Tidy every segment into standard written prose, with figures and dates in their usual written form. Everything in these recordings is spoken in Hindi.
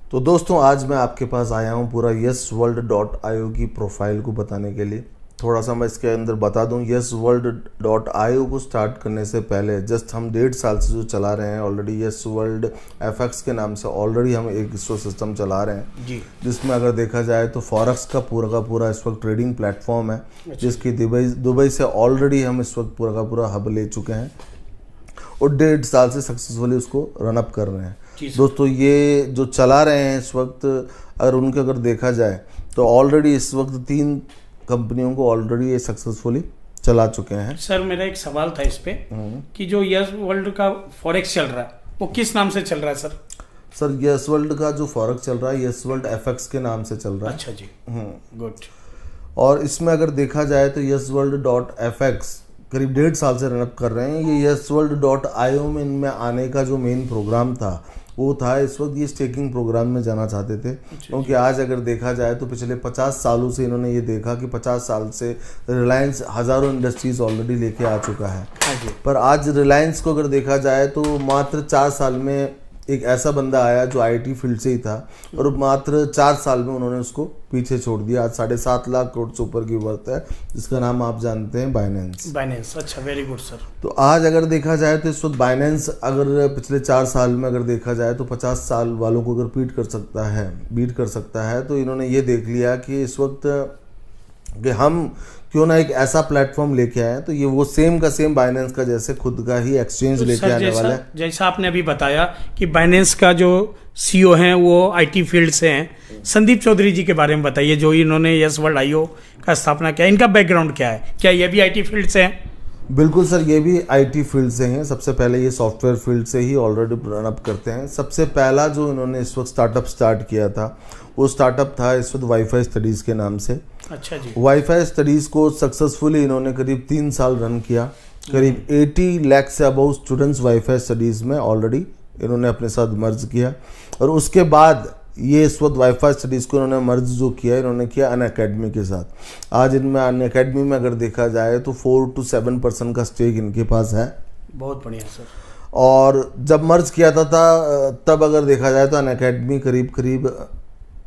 तो दोस्तों आज मैं आपके पास आया हूँ पूरा YesWorld.io की प्रोफाइल को बताने के लिए। थोड़ा सा मैं इसके अंदर बता दूँ, YesWorld.io को स्टार्ट करने से पहले जस्ट हम 1.5 साल से जो चला रहे हैं ऑलरेडी YesWorld FX के नाम से ऑलरेडी हम एक इसको सिस्टम चला रहे हैं जी, जिसमें अगर देखा जाए तो फॉरेक्स का पूरा इस वक्त ट्रेडिंग प्लेटफॉर्म है। जिसकी दुबई से ऑलरेडी हम इस वक्त पूरा का पूरा हब ले चुके हैं और 1.5 साल से सक्सेसफुली उसको रन अप कर रहे हैं। दोस्तों ये जो चला रहे हैं इस वक्त, अगर देखा जाए तो ऑलरेडी इस वक्त 3 कंपनियों को ऑलरेडी ये सक्सेसफुली चला चुके हैं। सर मेरा एक सवाल था इस पे कि जो YesWorld का फॉरेक्स चल रहा है वो किस नाम से चल रहा है सर? सर YesWorld का जो फॉरेक्स चल रहा है YesWorld FX के नाम से चल रहा है। अच्छा जी, गुड। और इसमें अगर देखा जाए तो YesWorld.FX करीब 1.5 साल से रनअप कर रहे हैं। ये YesWorld.io में इनमें आने का जो मेन प्रोग्राम था वो था इस वक्त ये स्टेकिंग प्रोग्राम में जाना चाहते थे, क्योंकि आज अगर देखा जाए तो पिछले 50 सालों से इन्होंने ये देखा कि 50 साल से रिलायंस हज़ारों इंडस्ट्रीज ऑलरेडी लेके आ चुका है। पर आज रिलायंस को अगर देखा जाए तो मात्र 4 साल में एक ऐसा बंदा आया जो IT फील्ड से ही था और मात्र 4 साल में उन्होंने उसको पीछे छोड़ दिया। आज 7.5 लाख करोड़ से ऊपर की वर्थ है, जिसका नाम आप जानते हैं बाइनेंस। अच्छा, वेरी गुड सर। तो आज अगर देखा जाए तो इस वक्त बाइनेंस अगर पिछले 4 साल में अगर देखा जाए तो 50 साल वालों को अगर बीट कर सकता है तो इन्होंने ये देख लिया कि इस वक्त कि हम क्यों ना एक ऐसा प्लेटफॉर्म लेके आए, तो ये वो सेम का सेम बाइनेंस का जैसे खुद का ही एक्सचेंज तो लेके आने वाला है। जैसा आपने अभी बताया कि बाइनेंस का जो CEO हैं वो IT फील्ड से हैं, संदीप चौधरी जी के बारे में बताइए जो इन्होंने YesWorld.io का स्थापना किया। इनका बैकग्राउंड क्या है? क्या ये भी IT फील्ड से हैं? बिल्कुल सर, ये भी IT फील्ड से हैं। सबसे पहले ये सॉफ्टवेयर फील्ड से ही ऑलरेडी रन अप करते हैं। सबसे पहला जो इन्होंने इस वक्त स्टार्टअप स्टार्ट किया था वो स्टार्टअप था इस वक्त वाईफाई स्टडीज़ के नाम से। अच्छा जी। वाईफाई स्टडीज़ को सक्सेसफुली इन्होंने करीब 3 साल रन किया। करीब 80 लाख से अबव स्टूडेंट्स वाईफाई स्टडीज़ में ऑलरेडी इन्होंने अपने साथ मर्ज किया और उसके बाद ये इस वक्त वाईफाई स्टडीज़ को इन्होंने मर्ज जो किया इन्होंने किया अनअकैडमी के साथ। आज इनमें अनअकैडमी में अगर देखा जाए तो 4 to 7% का स्टेक इनके पास है। बहुत बढ़िया सर। और जब मर्ज किया था तब अगर देखा जाए तो अनअकैडमी करीब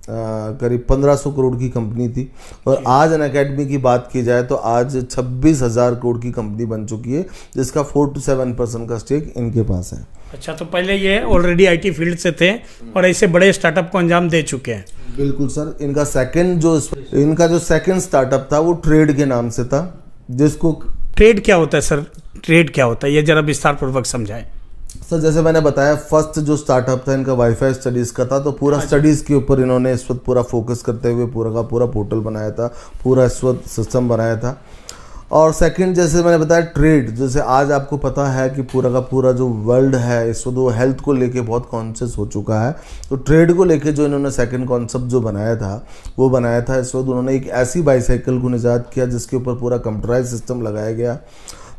1500 करोड़ की कंपनी थी और आज अनअकैडमी की बात की जाए तो आज 26,000 करोड़ की कंपनी बन चुकी है, जिसका 4 to 7% का स्टेक इनके पास है। अच्छा, तो पहले ये ऑलरेडी IT फील्ड से थे और ऐसे बड़े स्टार्टअप को अंजाम दे चुके हैं। बिल्कुल सर। इनका जो सेकंड स्टार्टअप था वो ट्रेड के नाम से था। जिसको ट्रेड क्या होता है सर? ट्रेड क्या होता है ये जरा विस्तार पूर्वक समझाएं। सर जैसे मैंने बताया, फर्स्ट जो स्टार्टअप था इनका वाईफाई स्टडीज़ का था, तो पूरा स्टडीज़ के ऊपर इन्होंने इस वक्त पूरा फोकस करते हुए पूरा का पूरा पोर्टल बनाया था, पूरा इस वक्त सिस्टम बनाया था। और सेकंड जैसे मैंने बताया ट्रेड, जैसे आज आपको पता है कि पूरा का पूरा जो वर्ल्ड है इस वक्त वो हेल्थ को लेके बहुत कॉन्शियस हो चुका है। तो ट्रेड को लेके जो इन्होंने सेकंड कॉन्सेप्ट जो बनाया था इस वक्त उन्होंने एक ऐसी बाईसाइकिल को निजात किया जिसके ऊपर पूरा कंप्यूटराइज सिस्टम लगाया गया।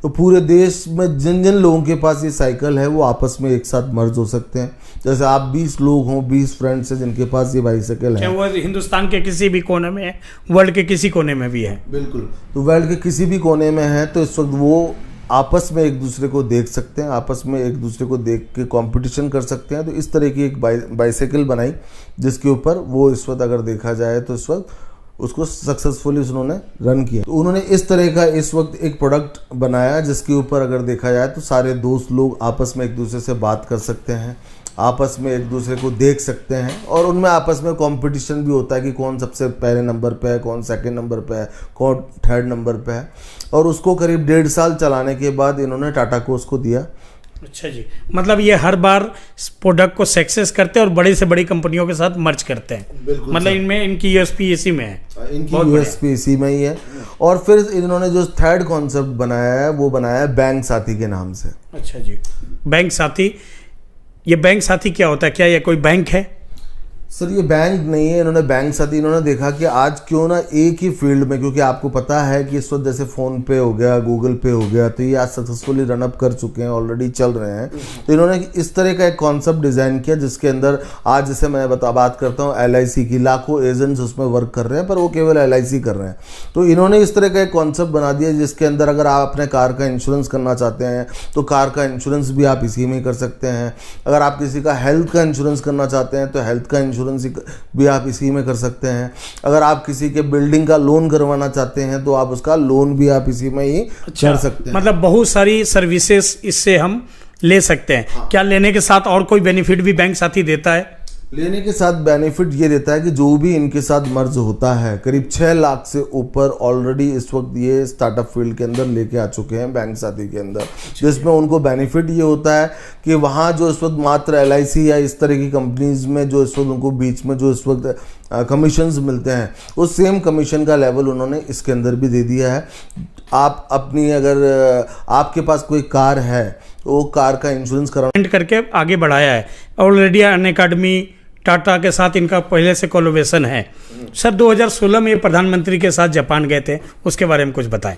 तो पूरे देश में जिन जिन लोगों के पास ये साइकिल है वो आपस में एक साथ मर्ज हो सकते हैं। जैसे आप 20 लोग हों, 20 फ्रेंड्स हैं जिनके पास ये बाईसाइकिल है, वो हिंदुस्तान के किसी भी कोने में है, वर्ल्ड के किसी कोने में भी है। बिल्कुल। तो वर्ल्ड के किसी भी कोने में है तो इस वक्त वो आपस में एक दूसरे को देख सकते हैं, आपस में एक दूसरे को देख के कंपटीशन कर सकते हैं। तो इस तरह की एक बाईसाइकिल बनाई जिसके ऊपर वो इस वक्त अगर देखा जाए तो इस वक्त उसको सक्सेसफुली उन्होंने रन किया। तो उन्होंने इस तरह का इस वक्त एक प्रोडक्ट बनाया जिसके ऊपर अगर देखा जाए तो सारे दोस्त लोग आपस में एक दूसरे से बात कर सकते हैं, आपस में एक दूसरे को देख सकते हैं और उनमें आपस में कंपटीशन भी होता है कि कौन सबसे पहले नंबर पे है, कौन सेकंड नंबर पे है, कौन थर्ड नंबर पे है। और उसको करीब 1.5 साल चलाने के बाद इन्होंने टाटा को उसको दिया। अच्छा जी, मतलब ये हर बार प्रोडक्ट को सक्सेस करते हैं और बड़ी से बड़ी कंपनियों के साथ मर्ज करते हैं। मतलब इनमें इनकी यूएसपी इसी में है। इनकी यूएसपी इसी में ही है। और फिर इन्होंने जो थर्ड कॉन्सेप्ट बनाया है वो बनाया है बैंक साथी के नाम से। अच्छा जी, बैंक साथी। ये बैंक साथी क्या होता है? क्या ये कोई बैंक है? सर ये बैंक नहीं है। इन्होंने बैंक साथी इन्होंने देखा कि आज क्यों ना एक ही फील्ड में, क्योंकि आपको पता है कि इस वक्त जैसे फ़ोन पे हो गया, गूगल पे हो गया, तो ये आज सक्सेसफुली रन अप कर चुके हैं, ऑलरेडी चल रहे हैं। तो इन्होंने इस तरह का एक कॉन्सेप्ट डिज़ाइन किया जिसके अंदर आज जैसे मैं बात करता हूँ LIC की, लाखों एजेंट्स उसमें वर्क कर रहे हैं पर वो केवल LIC कर रहे हैं। तो इन्होंने इस तरह का एक कॉन्सेप्ट बना दिया जिसके अंदर अगर आप अपने कार का इंश्योरेंस करना चाहते हैं तो कार का इंश्योरेंस भी आप इसी में कर सकते हैं। अगर आप किसी का हेल्थ का इंश्योरेंस करना चाहते हैं तो हेल्थ का इंश्योरेंस भी आप इसी में कर सकते हैं। अगर आप किसी के बिल्डिंग का लोन करवाना चाहते हैं तो आप उसका लोन भी आप इसी में ही कर सकते हैं। मतलब बहुत सारी सर्विसेज इससे हम ले सकते हैं। हाँ। क्या लेने के साथ और कोई बेनिफिट भी बैंक साथी देता है? लेने के साथ बेनिफिट ये देता है कि जो भी इनके साथ मर्ज होता है, करीब 6 लाख से ऊपर ऑलरेडी इस वक्त ये स्टार्टअप फील्ड के अंदर लेके आ चुके हैं बैंक साथी के अंदर, जिसमें उनको बेनिफिट ये होता है कि वहाँ जो इस वक्त मात्र LIC या इस तरह की कंपनीज में जो इस वक्त उनको बीच में जो इस वक्त कमीशंस मिलते हैं, उस सेम कमीशन का लेवल उन्होंने इसके अंदर भी दे दिया है। आप अपनी अगर आपके पास कोई कार है तो वो कार का इंश्योरेंस करके आगे बढ़ाया है। ऑलरेडी अनअकैडमी टाटा के साथ इनका पहले से कोलैबोरेशन है। सर 2016 में ये प्रधानमंत्री के साथ जापान गए थे, उसके बारे में कुछ बताएं।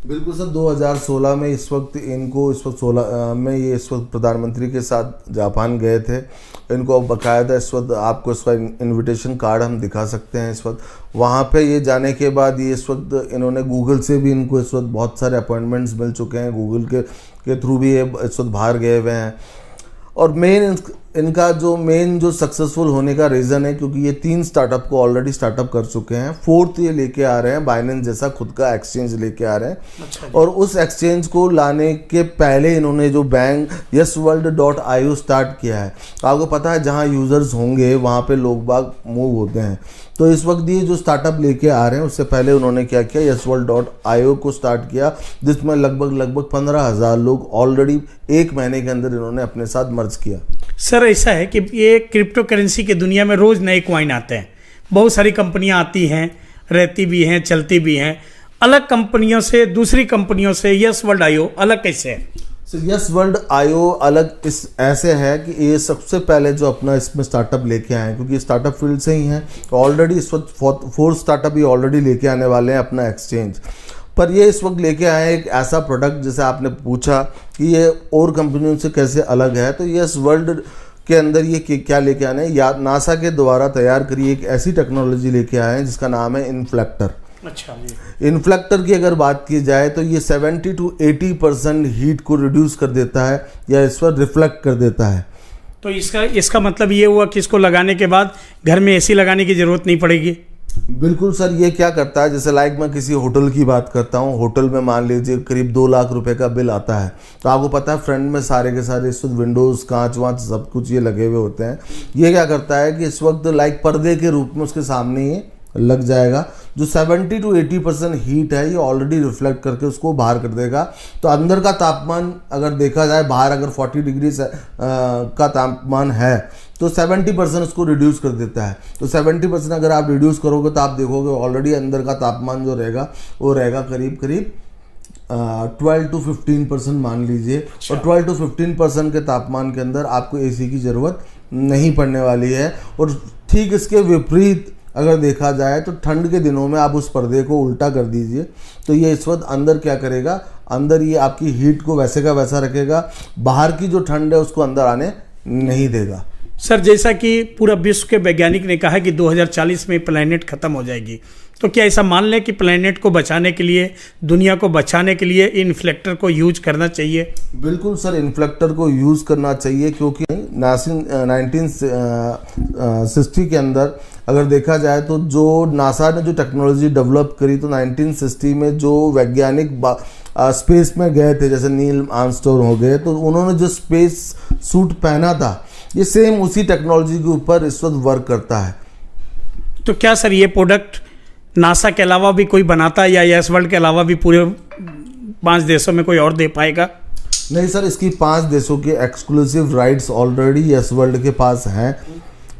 बिल्कुल सर, 2016 में इस वक्त 16 में ये इस वक्त प्रधानमंत्री के साथ जापान गए थे। इनको बाकायदा इस वक्त आपको इसका इनविटेशन कार्ड हम दिखा सकते हैं। इस वक्त वहाँ पे ये जाने के बाद ये इस वक्त इन्होंने गूगल से भी इनको इस वक्त बहुत सारे अपॉइंटमेंट्स मिल चुके हैं। गूगल के थ्रू भी ये इस वक्त बाहर गए हुए हैं। और इनका जो सक्सेसफुल होने का रीज़न है क्योंकि ये 3 स्टार्टअप को ऑलरेडी स्टार्टप कर चुके हैं। 4th ये लेके आ रहे हैं, बाइनेंस जैसा खुद का एक्सचेंज लेके आ रहे हैं। अच्छा, और उस एक्सचेंज को लाने के पहले इन्होंने जो बैंक yesworld.io स्टार्ट किया है। आपको पता है जहाँ यूज़र्स होंगे वहाँ पे लोग बाग मूव होते हैं। तो इस वक्त ये जो स्टार्टअप लेके आ रहे हैं उससे पहले उन्होंने क्या किया, yesworld.io को स्टार्ट किया, जिसमें लगभग 15,000 लोग ऑलरेडी 1 महीने के अंदर इन्होंने अपने साथ मर्ज किया। सर ऐसा है कि ये क्रिप्टो करेंसी की दुनिया में रोज़ नए कॉइन आते हैं, बहुत सारी कंपनियां आती हैं, रहती भी हैं, चलती भी हैं। अलग कंपनियों से, दूसरी कंपनियों से yesworld.io अलग कैसे है? yesworld.io अलग इस ऐसे है कि ये सबसे पहले जो अपना इसमें स्टार्टअप लेके आए हैं, क्योंकि स्टार्टअप फील्ड से ही हैं, तो ऑलरेडी इस वक्त 4th स्टार्टअप ये ऑलरेडी लेके आने वाले हैं अपना एक्सचेंज। पर ये इस वक्त लेके आए एक ऐसा प्रोडक्ट, जैसे आपने पूछा कि ये और कंपनियों से कैसे अलग है, तो yesworld के अंदर ये क्या लेके आने या नासा के द्वारा तैयार करी एक ऐसी टेक्नोलॉजी लेके आए हैं जिसका नाम है इन्फ्लेक्टर। अच्छा जी। इन्फ्लेक्टर की अगर बात की जाए तो ये 70 to 80% हीट को रिड्यूस कर देता है या इस पर रिफ्लेक्ट कर देता है। तो इसका मतलब ये हुआ कि इसको लगाने के बाद घर में AC लगाने की ज़रूरत नहीं पड़ेगी? बिल्कुल सर, ये क्या करता है, जैसे मैं किसी होटल की बात करता हूँ। होटल में मान लीजिए करीब 2 लाख रुपए का बिल आता है, तो आपको पता है फ्रंट में सारे के सारे इस वक्त विंडोज़, कांच वाँच सब कुछ ये लगे हुए होते हैं। ये क्या करता है कि इस वक्त पर्दे के रूप में उसके सामने ये लग जाएगा। जो 70 to 80% हीट है ये ऑलरेडी रिफ्लेक्ट करके उसको बाहर कर देगा। तो अंदर का तापमान अगर देखा जाए, बाहर अगर 40 डिग्री का तापमान है तो 70% उसको रिड्यूस कर देता है। तो 70% अगर आप रिड्यूस करोगे तो आप देखोगे ऑलरेडी अंदर का तापमान जो रहेगा वो रहेगा करीब 12 to 15% मान लीजिए। और 12 to 15% के तापमान के अंदर आपको AC की ज़रूरत नहीं पड़ने वाली है। और ठीक इसके विपरीत अगर देखा जाए तो ठंड के दिनों में आप उस पर्दे को उल्टा कर दीजिए तो ये इस वक्त अंदर क्या करेगा, अंदर ये आपकी हीट को वैसे का वैसा रखेगा, बाहर की जो ठंड है उसको अंदर आने नहीं देगा। सर जैसा कि पूरा विश्व के वैज्ञानिक ने कहा कि 2040 में प्लैनेट खत्म हो जाएगी, तो क्या ऐसा मान लें कि प्लैनेट को बचाने के लिए, दुनिया को बचाने के लिए इन्फ्लेक्टर को यूज करना चाहिए? बिल्कुल सर, इन्फ्लेक्टर को यूज़ करना चाहिए, क्योंकि 1960 के अंदर अगर देखा जाए तो जो नासा ने जो टेक्नोलॉजी डेवलप करी, तो 1960 में जो वैज्ञानिक स्पेस में गए थे, जैसे नील आर्मस्ट्रॉन्ग हो गए, तो उन्होंने जो स्पेस सूट पहना था ये सेम उसी टेक्नोलॉजी के ऊपर इस वक्त वर्क करता है। तो क्या सर ये प्रोडक्ट नासा के अलावा भी कोई बनाता है या yesworld के अलावा भी पूरे 5 देशों में कोई और दे पाएगा? नहीं सर, इसकी 5 देशों के एक्सक्लूसिव राइट्स ऑलरेडी yesworld के पास हैं,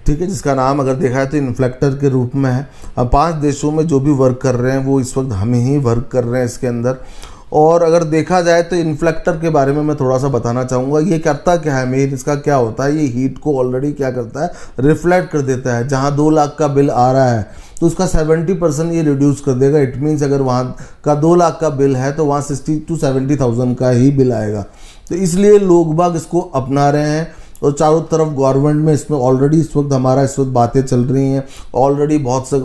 ठीक है, जिसका नाम अगर देखा है तो इन्फ्लेक्टर के रूप में है। अब 5 देशों में जो भी वर्क कर रहे हैं वो इस वक्त हम ही वर्क कर रहे हैं इसके अंदर। और अगर देखा जाए तो इन्फ्लेक्टर के बारे में मैं थोड़ा सा बताना चाहूँगा। ये करता क्या है, मेन इसका क्या होता है, ये हीट को ऑलरेडी क्या करता है, रिफ्लेक्ट कर देता है। जहाँ 2 लाख का बिल आ रहा है तो उसका 70% ये रिड्यूस कर देगा। इट मीन्स अगर वहाँ का 2 लाख का बिल है तो वहाँ 60 to 70,000 का ही बिल आएगा। तो इसलिए लोग बाग इसको अपना रहे हैं। और चारों तरफ गवर्नमेंट में इसमें ऑलरेडी इस वक्त बातें चल रही हैं, ऑलरेडी बहुत से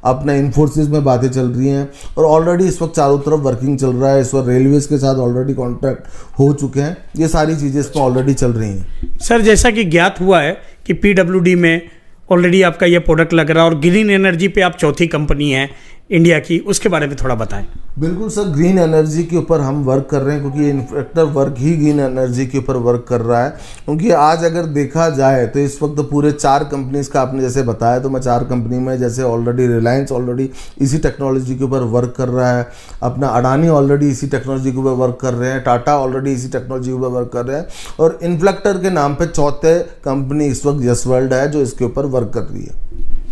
अपने इन्फोसिस में बातें चल रही हैं, और ऑलरेडी इस वक्त चारों तरफ वर्किंग चल रहा है। इस वक्त रेलवेज़ के साथ ऑलरेडी कॉन्ट्रैक्ट हो चुके हैं। ये सारी चीज़ें इसमें ऑलरेडी चल रही हैं। सर जैसा कि ज्ञात हुआ है कि PWD में ऑलरेडी आपका ये प्रोडक्ट लग रहा है और ग्रीन एनर्जी पे आप चौथी कंपनी है इंडिया की, उसके बारे में थोड़ा बताएं। बिल्कुल सर, ग्रीन एनर्जी के ऊपर हम वर्क कर रहे हैं क्योंकि इन्फ्लेक्टर वर्क ही ग्रीन एनर्जी के ऊपर वर्क कर रहा है। क्योंकि आज अगर देखा जाए तो इस वक्त पूरे 4 कंपनीज का आपने जैसे बताया, तो मैं 4 कंपनी में जैसे ऑलरेडी रिलायंस ऑलरेडी इसी टेक्नोलॉजी के ऊपर वर्क कर रहा है, अपना अडानी ऑलरेडी इसी टेक्नोलॉजी के ऊपर वर्क कर रहे हैं, टाटा ऑलरेडी इसी टेक्नोलॉजी के ऊपर वर्क कर रहे हैं, और इन्फ्लेक्टर के नाम पर चौथे कंपनी इस वक्त यस वर्ल्ड है जो इसके ऊपर वर्क कर रही है।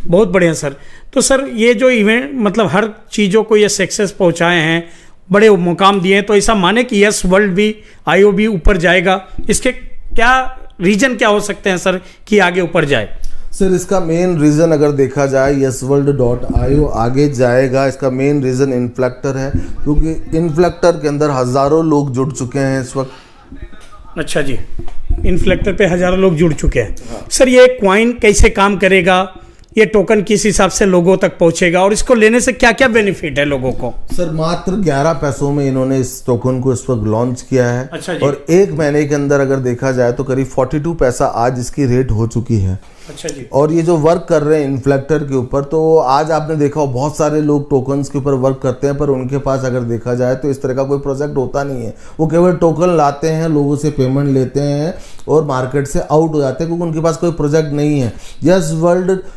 बहुत बढ़िया सर। तो सर ये जो इवेंट मतलब हर चीज़ों को ये सक्सेस पहुंचाए हैं, बड़े मुकाम दिए हैं, तो ऐसा माने कि यस वर्ल्ड भी आईओ भी ऊपर जाएगा, इसके क्या रीजन क्या हो सकते हैं सर कि आगे ऊपर जाए? सर इसका मेन रीज़न अगर देखा जाए YesWorld.io आगे जाएगा, इसका मेन रीज़न इन्फ्लेक्टर है, क्योंकि इन्फ्लेक्टर के अंदर हज़ारों लोग जुड़ चुके हैं इस वक्त। अच्छा जी, इन्फ्लेक्टर पे हज़ारों लोग जुड़ चुके हैं। हाँ। सर ये क्वाइन कैसे काम करेगा, ये टोकन किस हिसाब से लोगों तक पहुंचेगा और इसको लेने से क्या क्या बेनिफिट है लोगों को? सर मात्र 11 पैसों में इन्होंने इस टोकन को इस वक्त लॉन्च किया है। अच्छा जी। और 1 महीने के अंदर अगर देखा जाए तो करीब 42 पैसा आज इसकी रेट हो चुकी है। अच्छा जी। और ये जो वर्क कर रहे हैं इन्फ्लेक्टर के ऊपर, तो आज आपने देखा हो बहुत सारे लोग टोकन्स के ऊपर वर्क करते हैं, पर उनके पास अगर देखा जाए तो इस तरह का कोई प्रोजेक्ट होता नहीं है। वो केवल टोकन लाते हैं, लोगों से पेमेंट लेते हैं और मार्केट से आउट हो जाते हैं, क्योंकि उनके पास कोई प्रोजेक्ट नहीं है। YesWorld.io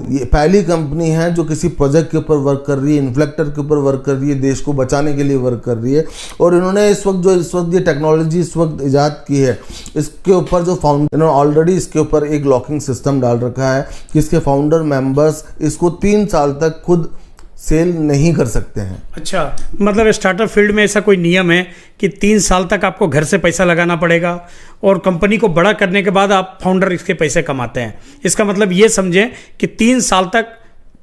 ये पहली कंपनी है जो किसी प्रोजेक्ट के ऊपर वर्क कर रही है, इन्फ्लेक्टर के ऊपर वर्क कर रही है, देश को बचाने के लिए वर्क कर रही है। और इन्होंने इस वक्त ये टेक्नोलॉजी इस वक्त ईजाद की है, इसके ऊपर जो फाउंडर इन्होंने ऑलरेडी इसके ऊपर एक लॉकिंग सिस्टम डाल रखा है कि इसके फाउंडर मेंबर्स इसको 3 साल तक खुद सेल नहीं कर सकते हैं। अच्छा, मतलब स्टार्टअप फील्ड में ऐसा कोई नियम है कि 3 साल तक आपको घर से पैसा लगाना पड़ेगा और कंपनी को बड़ा करने के बाद आप फाउंडर इसके पैसे कमाते हैं। इसका मतलब ये समझें कि 3 साल तक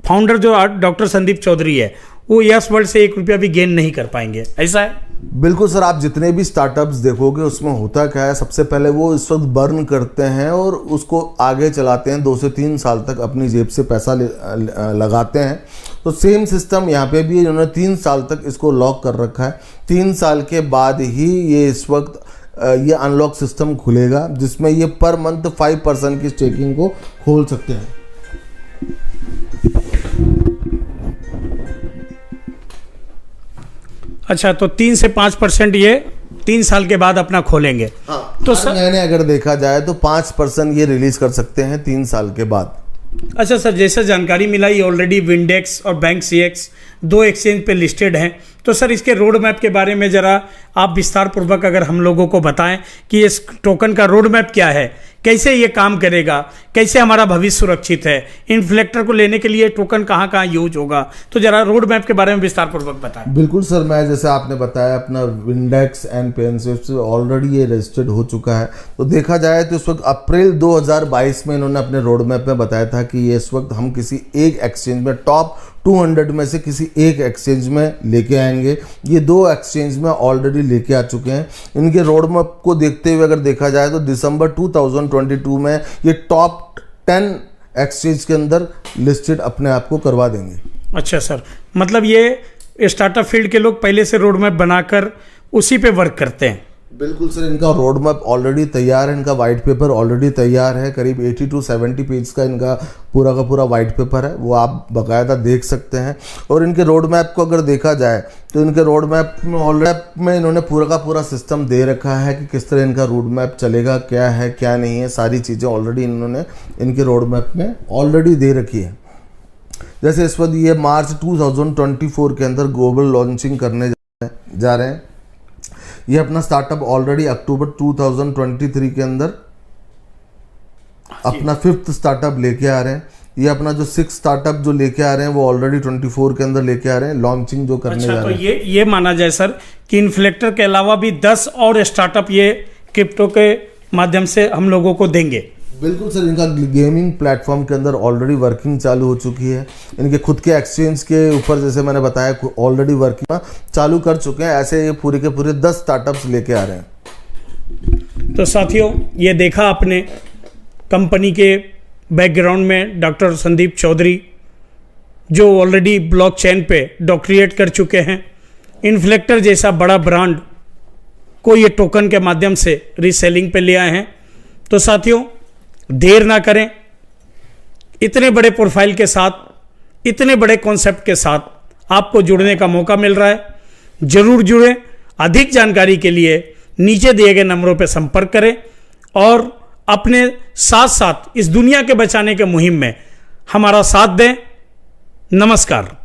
फाउंडर जो डॉक्टर संदीप चौधरी है वो यस वर्ल्ड से 1 रुपया भी गेन नहीं कर पाएंगे, ऐसा है? बिल्कुल सर, आप जितने भी स्टार्टअप्स देखोगे उसमें होता क्या है, सबसे पहले वो इस वक्त बर्न करते हैं और उसको आगे चलाते हैं, 2 से 3 साल तक अपनी जेब से पैसा लगाते हैं। तो सेम सिस्टम यहाँ पे भी इन्होंने 3 साल तक इसको लॉक कर रखा है। 3 साल के बाद ही ये इस वक्त ये अनलॉक सिस्टम खुलेगा, जिसमें ये पर मंथ 5% की स्टेकिंग को खोल सकते हैं। अच्छा, तो 3 से 5% ये 3 साल के बाद अपना खोलेंगे। हाँ, तो सर मैंने अगर देखा जाए तो 5% ये रिलीज कर सकते हैं 3 साल के बाद। अच्छा सर, जैसा जानकारी मिला ये ऑलरेडी विंडेक्स और बैंक CX 2 एक्सचेंज पे लिस्टेड हैं, तो सर इसके रोड मैप के बारे में ज़रा आप विस्तार पूर्वक अगर हम लोगों को बताएं कि इस टोकन का रोड मैप क्या है, कैसे ये काम करेगा, कैसे हमारा भविष्य सुरक्षित है, इन्फ्लेक्टर को लेने के लिए टोकन कहाँ कहाँ यूज होगा, तो जरा रोड मैप के बारे में विस्तार पूर्वक बताएं। बिल्कुल सर, मैं जैसे आपने बताया अपना विंडेक्स एंड पेनसेफ ऑलरेडी ये रजिस्टर्ड हो चुका है। तो देखा जाए तो इस वक्त अप्रैल 2022 में इन्होंने अपने रोड मैप में बताया था कि ये इस वक्त हम किसी एक एक्सचेंज में टॉप 200 में से किसी एक एक्सचेंज में लेके आएंगे। ये 2 एक्सचेंज में ऑलरेडी लेके आ चुके हैं। इनके रोड मैप को देखते हुए अगर देखा जाए तो दिसंबर 2022 में ये टॉप 10 एक्सचेंज के अंदर लिस्टेड अपने आप को करवा देंगे। अच्छा सर, मतलब ये स्टार्टअप फील्ड के लोग पहले से रोड मैप बनाकर उसी पे वर्क करते हैं? बिल्कुल सर, इनका रोड मैप ऑलरेडी तैयार है, इनका वाइट पेपर ऑलरेडी तैयार है, करीब 80 to 70 पेज का इनका पूरा का पूरा वाइट पेपर है, वो आप बाकायदा देख सकते हैं। और इनके रोड मैप को अगर देखा जाए तो इनके रोड मैप में ऑलरेडी में इन्होंने पूरा का पूरा सिस्टम दे रखा है कि किस तरह इनका रोड मैप चलेगा, क्या है क्या नहीं है, सारी चीज़ें ऑलरेडी इन्होंने इनके रोड मैप में ऑलरेडी दे रखी है। जैसे इस वक्त ये मार्च 2024 के अंदर ग्लोबल लॉन्चिंग करने जा रहे हैं। ये अपना स्टार्टअप ऑलरेडी अक्टूबर 2023 के अंदर अपना 5th स्टार्टअप लेके आ रहे हैं। ये अपना जो 6th स्टार्टअप जो लेके आ रहे हैं वो ऑलरेडी 24 के अंदर लेके आ रहे हैं, लॉन्चिंग जो करने जा रहे हैं। तो ये माना जाए सर कि इन्फ्लेक्टर के अलावा भी 10 और स्टार्टअप ये क्रिप्टो के माध्यम से हम लोगों को देंगे? बिल्कुल सर, इनका गेमिंग प्लेटफॉर्म के अंदर ऑलरेडी वर्किंग चालू हो चुकी है। इनके खुद के एक्सचेंज के ऊपर जैसे मैंने बताया ऑलरेडी वर्किंग चालू कर चुके हैं। ऐसे ये पूरे के पूरे 10 स्टार्टअप्स लेके आ रहे हैं। तो साथियों, ये देखा आपने कंपनी के बैकग्राउंड में डॉक्टर संदीप चौधरी जो ऑलरेडी ब्लॉकचेन पे डॉक्टरेट कर चुके हैं। इन्फ्लेक्टर जैसा बड़ा ब्रांड को ये टोकन के माध्यम से रीसेलिंग पे ले आए हैं। तो साथियों, देर ना करें, इतने बड़े प्रोफाइल के साथ, इतने बड़े कॉन्सेप्ट के साथ आपको जुड़ने का मौका मिल रहा है। जरूर जुड़ें। अधिक जानकारी के लिए नीचे दिए गए नंबरों पर संपर्क करें और अपने साथ साथ इस दुनिया के बचाने के मुहिम में हमारा साथ दें। नमस्कार।